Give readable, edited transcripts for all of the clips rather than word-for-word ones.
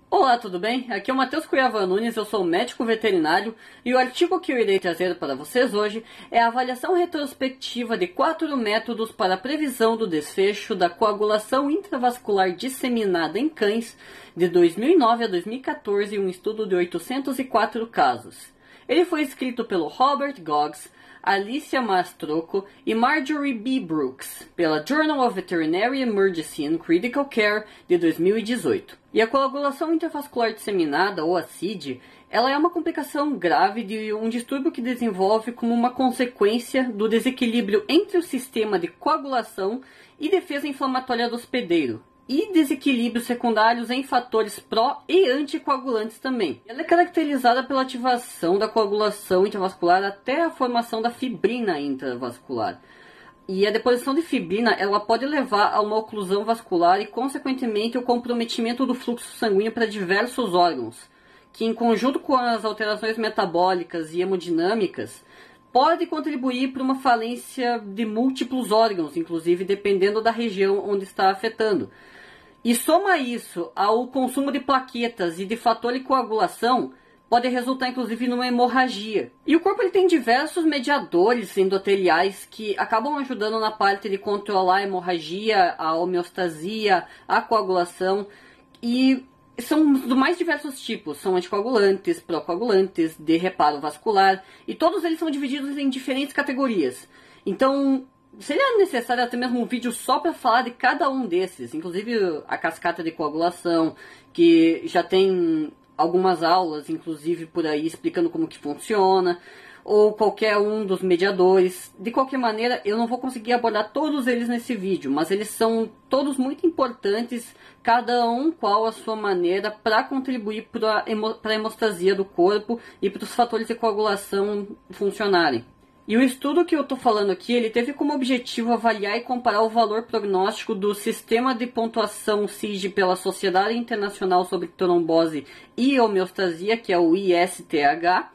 Olá, tudo bem? Aqui é o Matheus Cuiava Nunes, eu sou médico veterinário e o artigo que eu irei trazer para vocês hoje é a avaliação retrospectiva de 4 métodos para a previsão do desfecho da coagulação intravascular disseminada em cães de 2009 a 2014, um estudo de 804 casos. Ele foi escrito pelo Robert Goggs, Alicia Mastroco e Marjorie B. Brooks, pela Journal of Veterinary Emergency and Critical Care de 2018. E a coagulação intravascular disseminada, ou a CID, ela é uma complicação grave de um distúrbio que desenvolve como uma consequência do desequilíbrio entre o sistema de coagulação e defesa inflamatória do hospedeiro, e desequilíbrios secundários em fatores pró e anticoagulantes também. Ela é caracterizada pela ativação da coagulação intravascular até a formação da fibrina intravascular. E a deposição de fibrina ela pode levar a uma oclusão vascular e, consequentemente, o comprometimento do fluxo sanguíneo para diversos órgãos, que, em conjunto com as alterações metabólicas e hemodinâmicas, pode contribuir para uma falência de múltiplos órgãos, inclusive dependendo da região onde está afetando. E soma isso ao consumo de plaquetas e de fator de coagulação, pode resultar inclusive numa hemorragia. E o corpo ele tem diversos mediadores endoteliais que acabam ajudando na parte de controlar a hemorragia, a homeostasia, a coagulação, e são dos mais diversos tipos, são anticoagulantes, procoagulantes, de reparo vascular, e todos eles são divididos em diferentes categorias. Então, seria necessário até mesmo um vídeo só para falar de cada um desses, inclusive a cascata de coagulação, que já tem algumas aulas, inclusive por aí, explicando como que funciona, ou qualquer um dos mediadores. De qualquer maneira, eu não vou conseguir abordar todos eles nesse vídeo, mas eles são todos muito importantes, cada um qual a sua maneira, para contribuir para a hemostasia do corpo e para os fatores de coagulação funcionarem. E o estudo que eu estou falando aqui, ele teve como objetivo avaliar e comparar o valor prognóstico do Sistema de Pontuação CID pela Sociedade Internacional sobre Trombose e Homeostasia, que é o ISTH,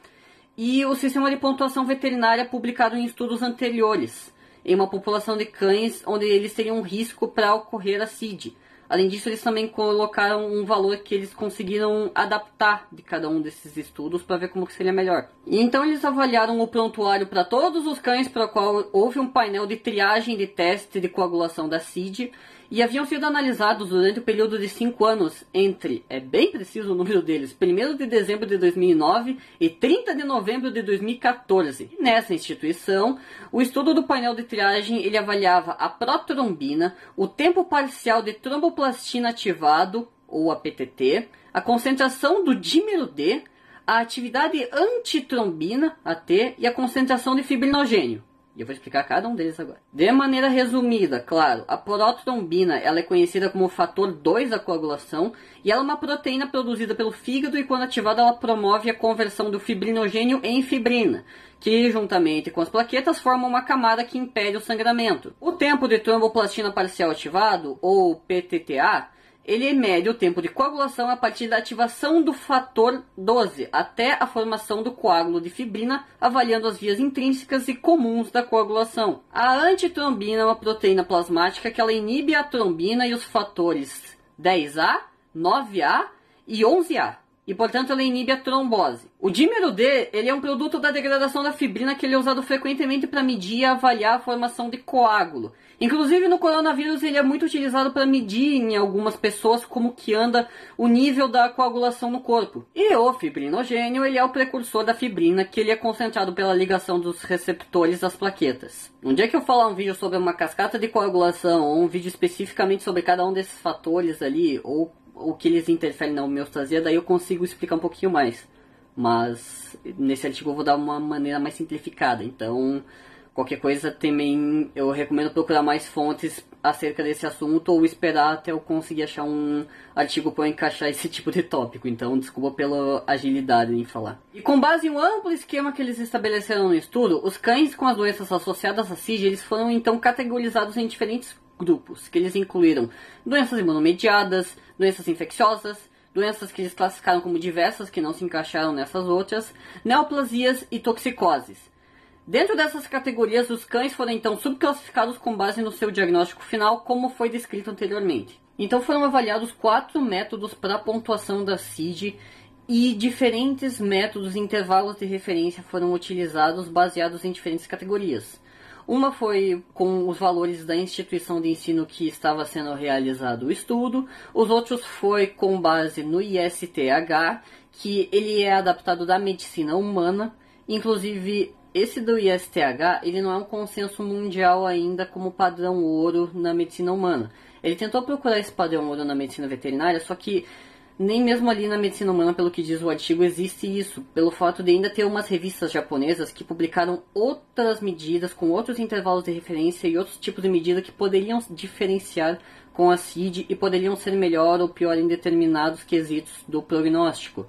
e o Sistema de Pontuação Veterinária publicado em estudos anteriores, em uma população de cães onde eles teriam um risco para ocorrer a CID. Além disso, eles também colocaram um valor que eles conseguiram adaptar de cada um desses estudos para ver como que seria melhor. E então eles avaliaram o prontuário para todos os cães para o qual houve um painel de triagem de teste de coagulação da CID e haviam sido analisados durante o período de 5 anos entre, é bem preciso o número deles, 1º de dezembro de 2009 e 30 de novembro de 2014. E nessa instituição, o estudo do painel de triagem ele avaliava a protrombina, o tempo parcial de tromboplastina ativado, ou APTT, a concentração do dímero D, a atividade antitrombina, AT, e a concentração de fibrinogênio. E eu vou explicar cada um deles agora. De maneira resumida, claro, a protrombina ela é conhecida como fator 2 da coagulação e ela é uma proteína produzida pelo fígado e quando ativada ela promove a conversão do fibrinogênio em fibrina, que juntamente com as plaquetas formam uma camada que impede o sangramento. O tempo de tromboplastina parcial ativado, ou PTTA, ele mede o tempo de coagulação a partir da ativação do fator 12 até a formação do coágulo de fibrina, avaliando as vias intrínsecas e comuns da coagulação. A antitrombina é uma proteína plasmática que ela inibe a trombina e os fatores 10A, 9A e 11A. E, portanto, ela inibe a trombose. O dímero D ele é um produto da degradação da fibrina que ele é usado frequentemente para medir e avaliar a formação de coágulo. Inclusive, no coronavírus, ele é muito utilizado para medir em algumas pessoas como que anda o nível da coagulação no corpo. E o fibrinogênio ele é o precursor da fibrina, que ele é concentrado pela ligação dos receptores às plaquetas. Um dia que eu falar um vídeo sobre uma cascata de coagulação, ou um vídeo especificamente sobre cada um desses fatores ali, ou o que eles interferem na homeostasia, daí eu consigo explicar um pouquinho mais. Mas nesse artigo eu vou dar uma maneira mais simplificada. Então, qualquer coisa também eu recomendo procurar mais fontes acerca desse assunto ou esperar até eu conseguir achar um artigo para encaixar esse tipo de tópico. Então, desculpa pela agilidade em falar. E com base em um amplo esquema que eles estabeleceram no estudo, os cães com as doenças associadas à CID, eles foram então categorizados em diferentes grupos, que eles incluíram doenças imunomediadas, doenças infecciosas, doenças que eles classificaram como diversas, que não se encaixaram nessas outras, neoplasias e toxicoses. Dentro dessas categorias, os cães foram então subclassificados com base no seu diagnóstico final, como foi descrito anteriormente. Então foram avaliados 4 métodos para a pontuação da CID e diferentes métodos e intervalos de referência foram utilizados baseados em diferentes categorias. Uma foi com os valores da instituição de ensino que estava sendo realizado o estudo, os outros foi com base no ISTH, que ele é adaptado da medicina humana, inclusive esse do ISTH ele não é um consenso mundial ainda como padrão ouro na medicina humana. Ele tentou procurar esse padrão ouro na medicina veterinária, só que nem mesmo ali na medicina humana, pelo que diz o artigo, existe isso, pelo fato de ainda ter umas revistas japonesas que publicaram outras medidas com outros intervalos de referência e outros tipos de medida que poderiam diferenciar com a CID e poderiam ser melhor ou pior em determinados quesitos do prognóstico.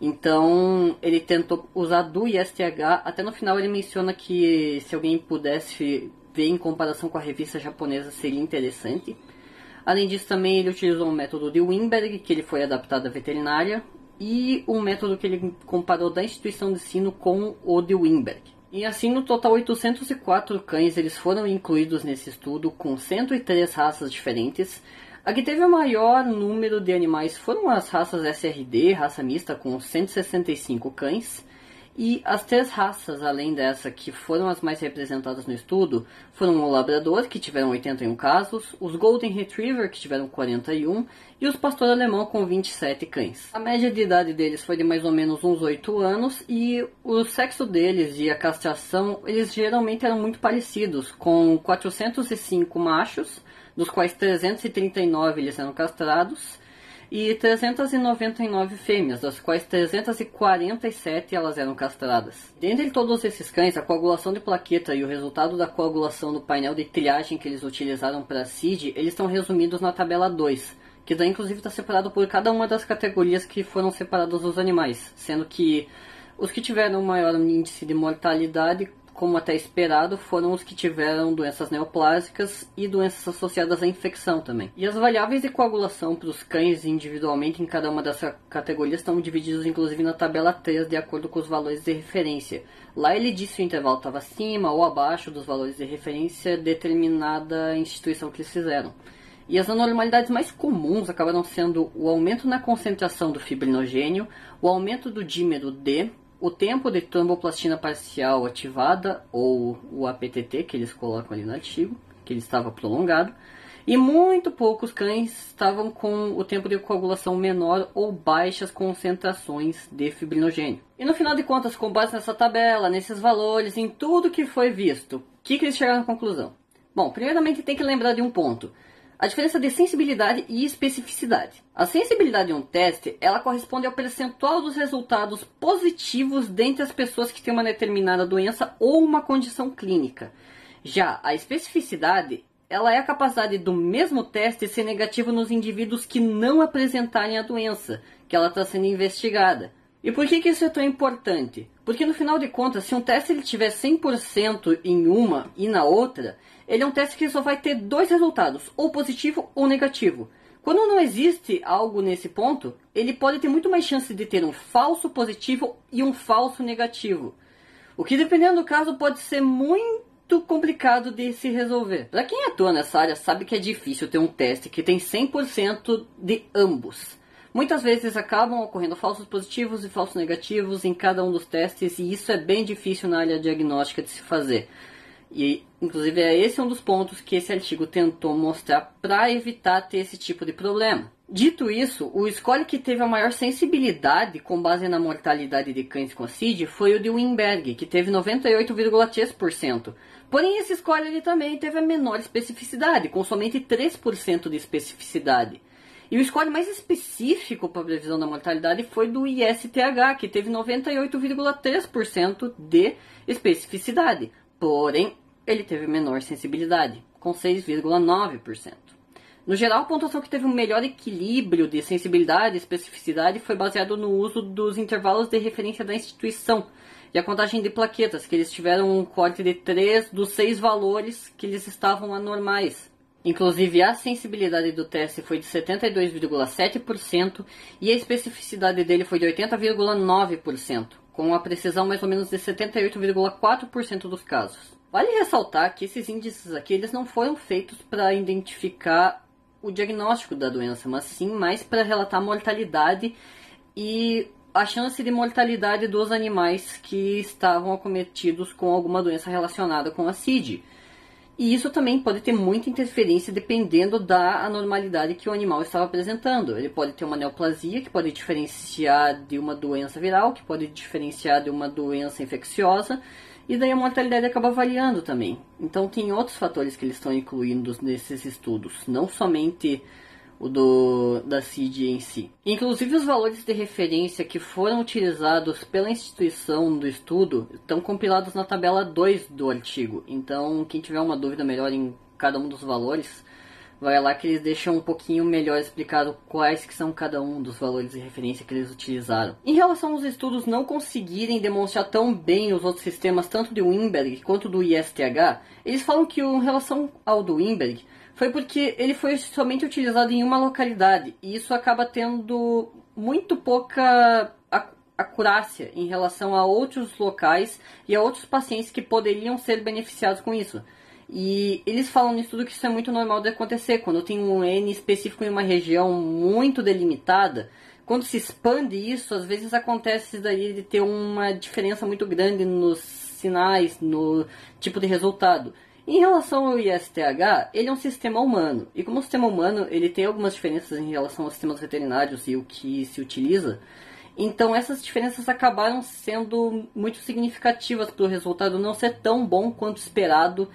Então ele tentou usar do ISTH, até no final ele menciona que se alguém pudesse ver em comparação com a revista japonesa seria interessante. Além disso, também ele utilizou um método de Wimberg, que ele foi adaptado à veterinária, e um método que ele comparou da instituição de ensino com o de Wimberg. E assim, no total, 804 cães eles foram incluídos nesse estudo, com 103 raças diferentes. A que teve o maior número de animais foram as raças SRD, raça mista, com 165 cães. E as 3 raças, além dessa, que foram as mais representadas no estudo, foram o Labrador, que tiveram 81 casos, os Golden Retriever, que tiveram 41, e os Pastor Alemão, com 27 cães. A média de idade deles foi de mais ou menos uns 8 anos, e o sexo deles e a castração, eles geralmente eram muito parecidos, com 405 machos, dos quais 339 eles eram castrados, e 399 fêmeas, das quais 347 elas eram castradas. Dentre todos esses cães, a coagulação de plaqueta e o resultado da coagulação do painel de triagem que eles utilizaram para a CID, eles estão resumidos na tabela 2, que daí inclusive está separado por cada uma das categorias que foram separadas dos animais, sendo que os que tiveram maior índice de mortalidade, como até esperado, foram os que tiveram doenças neoplásicas e doenças associadas à infecção também. E as variáveis de coagulação para os cães individualmente em cada uma dessas categorias estão divididos inclusive na tabela 3, de acordo com os valores de referência. Lá ele disse se o intervalo estava acima ou abaixo dos valores de referência determinada instituição que eles fizeram. E as anormalidades mais comuns acabaram sendo o aumento na concentração do fibrinogênio, o aumento do dímero D, o tempo de tromboplastina parcial ativada, ou o APTT, que eles colocam ali no artigo, que ele estava prolongado, e muito poucos cães estavam com o tempo de coagulação menor ou baixas concentrações de fibrinogênio. E no final de contas, com base nessa tabela, nesses valores, em tudo que foi visto, o que eles chegaram à conclusão? Bom, primeiramente tem que lembrar de um ponto. A diferença de sensibilidade e especificidade. A sensibilidade de um teste, ela corresponde ao percentual dos resultados positivos dentre as pessoas que têm uma determinada doença ou uma condição clínica. Já a especificidade, ela é a capacidade do mesmo teste ser negativo nos indivíduos que não apresentarem a doença, que ela está sendo investigada. E por que isso é tão importante? Porque no final de contas, se um teste ele tiver 100% em uma e na outra, ele é um teste que só vai ter 2 resultados, ou positivo ou negativo. Quando não existe algo nesse ponto, ele pode ter muito mais chance de ter um falso positivo e um falso negativo. O que, dependendo do caso, pode ser muito complicado de se resolver. Para quem atua nessa área, sabe que é difícil ter um teste que tem 100% de ambos. Muitas vezes acabam ocorrendo falsos positivos e falsos negativos em cada um dos testes, e isso é bem difícil na área diagnóstica de se fazer. E, inclusive, esse um dos pontos que esse artigo tentou mostrar para evitar ter esse tipo de problema. Dito isso, o score que teve a maior sensibilidade com base na mortalidade de cães com CID foi o de Wimberg, que teve 98,3%. Porém, esse score ele também teve a menor especificidade, com somente 3% de especificidade. E o score mais específico para a previsão da mortalidade foi do ISTH, que teve 98,3% de especificidade. Porém, ele teve menor sensibilidade, com 6,9%. No geral, a pontuação que teve um melhor equilíbrio de sensibilidade e especificidade foi baseado no uso dos intervalos de referência da instituição e a contagem de plaquetas, que eles tiveram um corte de 3 dos 6 valores que eles estavam anormais. Inclusive, a sensibilidade do teste foi de 72,7% e a especificidade dele foi de 80,9%, com a precisão mais ou menos de 78,4% dos casos. Vale ressaltar que esses índices aqui eles não foram feitos para identificar o diagnóstico da doença, mas sim mais para relatar a mortalidade e a chance de mortalidade dos animais que estavam acometidos com alguma doença relacionada com a CID. E isso também pode ter muita interferência dependendo da anormalidade que o animal estava apresentando. Ele pode ter uma neoplasia, que pode diferenciar de uma doença viral, que pode diferenciar de uma doença infecciosa, e daí a mortalidade acaba variando também. Então tem outros fatores que eles estão incluindo nesses estudos, não somente o da CID em si. Inclusive os valores de referência que foram utilizados pela instituição do estudo estão compilados na tabela 2 do artigo. Então quem tiver uma dúvida melhor em cada um dos valores, vai lá que eles deixam um pouquinho melhor explicado quais que são cada um dos valores de referência que eles utilizaram. Em relação aos estudos não conseguirem demonstrar tão bem os outros sistemas, tanto do Weinberg quanto do ISTH, eles falam que em relação ao do Weinberg, foi porque ele foi somente utilizado em uma localidade, e isso acaba tendo muito pouca acurácia em relação a outros locais e a outros pacientes que poderiam ser beneficiados com isso. E eles falam no estudo que isso é muito normal de acontecer, quando tem um N específico em uma região muito delimitada, quando se expande isso, às vezes acontece daí de ter uma diferença muito grande nos sinais, no tipo de resultado. Em relação ao ISTH, ele é um sistema humano, e como sistema humano ele tem algumas diferenças em relação aos sistemas veterinários e o que se utiliza, então essas diferenças acabaram sendo muito significativas para o resultado não ser tão bom quanto esperado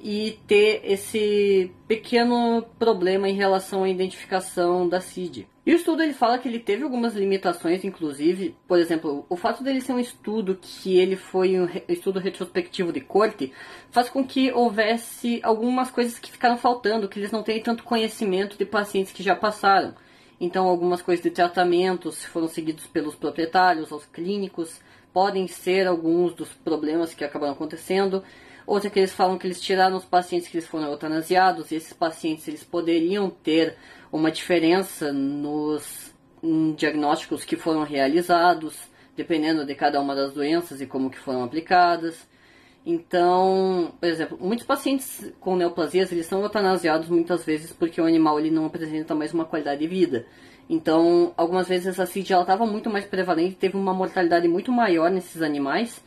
e ter esse pequeno problema em relação à identificação da CID. E o estudo ele fala que ele teve algumas limitações, inclusive, por exemplo, o fato dele ser um estudo que ele foi um estudo retrospectivo de corte, faz com que houvesse algumas coisas que ficaram faltando, que eles não têm tanto conhecimento de pacientes que já passaram. Então algumas coisas de tratamentos foram seguidos pelos proprietários, aos clínicos, podem ser alguns dos problemas que acabaram acontecendo. Outra que eles falam que eles tiraram os pacientes que eles foram eutanasiados, e esses pacientes eles poderiam ter uma diferença nos diagnósticos que foram realizados, dependendo de cada uma das doenças e como que foram aplicadas. Então, por exemplo, muitos pacientes com neoplasias eles são eutanasiados muitas vezes porque o animal ele não apresenta mais uma qualidade de vida. Então, algumas vezes essa CID estava muito mais prevalente, teve uma mortalidade muito maior nesses animais,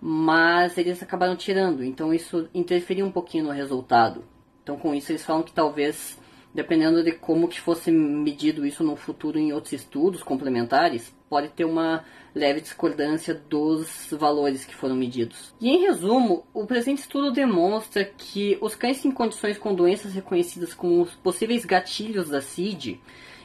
mas eles acabaram tirando, então isso interferiu um pouquinho no resultado. Então com isso eles falam que talvez, dependendo de como que fosse medido isso no futuro em outros estudos complementares, pode ter uma leve discordância dos valores que foram medidos. E em resumo, o presente estudo demonstra que os cães em condições com doenças reconhecidas como os possíveis gatilhos da CID,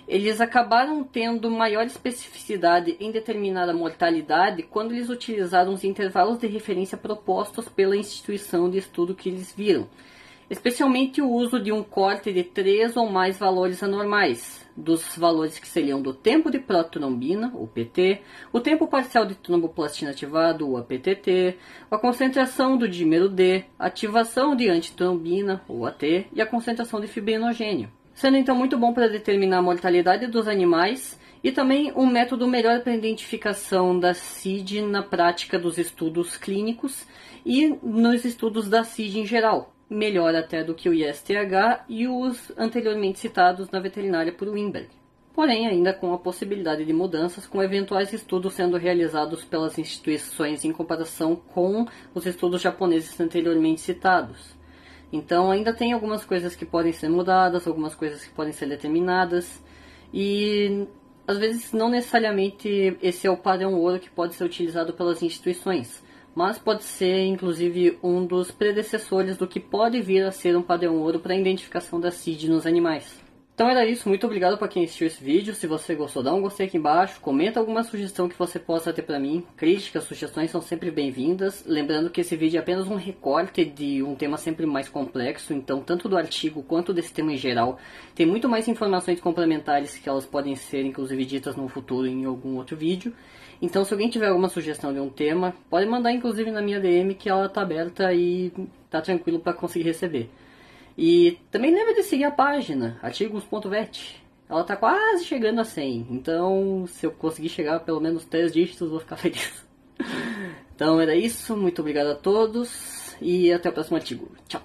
eles acabaram tendo maior especificidade em determinada mortalidade quando eles utilizaram os intervalos de referência propostos pela instituição de estudo que eles viram, especialmente o uso de um corte de 3 ou mais valores anormais, dos valores que seriam do tempo de protrombina, o PT, o tempo parcial de tromboplastina ativado, o APTT, a concentração do dímero D, a ativação de antitrombina, o AT, e a concentração de fibrinogênio. Sendo então muito bom para determinar a mortalidade dos animais e também um método melhor para a identificação da CID na prática dos estudos clínicos e nos estudos da CID em geral, melhor até do que o ISTH e os anteriormente citados na veterinária por Weinberg. Porém, ainda com a possibilidade de mudanças, com eventuais estudos sendo realizados pelas instituições em comparação com os estudos japoneses anteriormente citados. Então ainda tem algumas coisas que podem ser mudadas, algumas coisas que podem ser determinadas, e às vezes não necessariamente esse é o padrão ouro que pode ser utilizado pelas instituições, mas pode ser inclusive um dos predecessores do que pode vir a ser um padrão ouro para a identificação da CID nos animais. Então era isso, muito obrigado para quem assistiu esse vídeo. Se você gostou, dá um gostei aqui embaixo, comenta alguma sugestão que você possa ter para mim. Críticas, sugestões são sempre bem-vindas. Lembrando que esse vídeo é apenas um recorte de um tema sempre mais complexo, então tanto do artigo quanto desse tema em geral, tem muito mais informações complementares que elas podem ser inclusive ditas no futuro em algum outro vídeo. Então se alguém tiver alguma sugestão de um tema, pode mandar inclusive na minha DM que ela tá aberta e tá tranquilo para conseguir receber. E também lembra de seguir a página, artigos.vet. Ela tá quase chegando a 100. Então, se eu conseguir chegar a pelo menos 3 dígitos, vou ficar feliz. Então era isso, muito obrigado a todos. E até o próximo artigo. Tchau.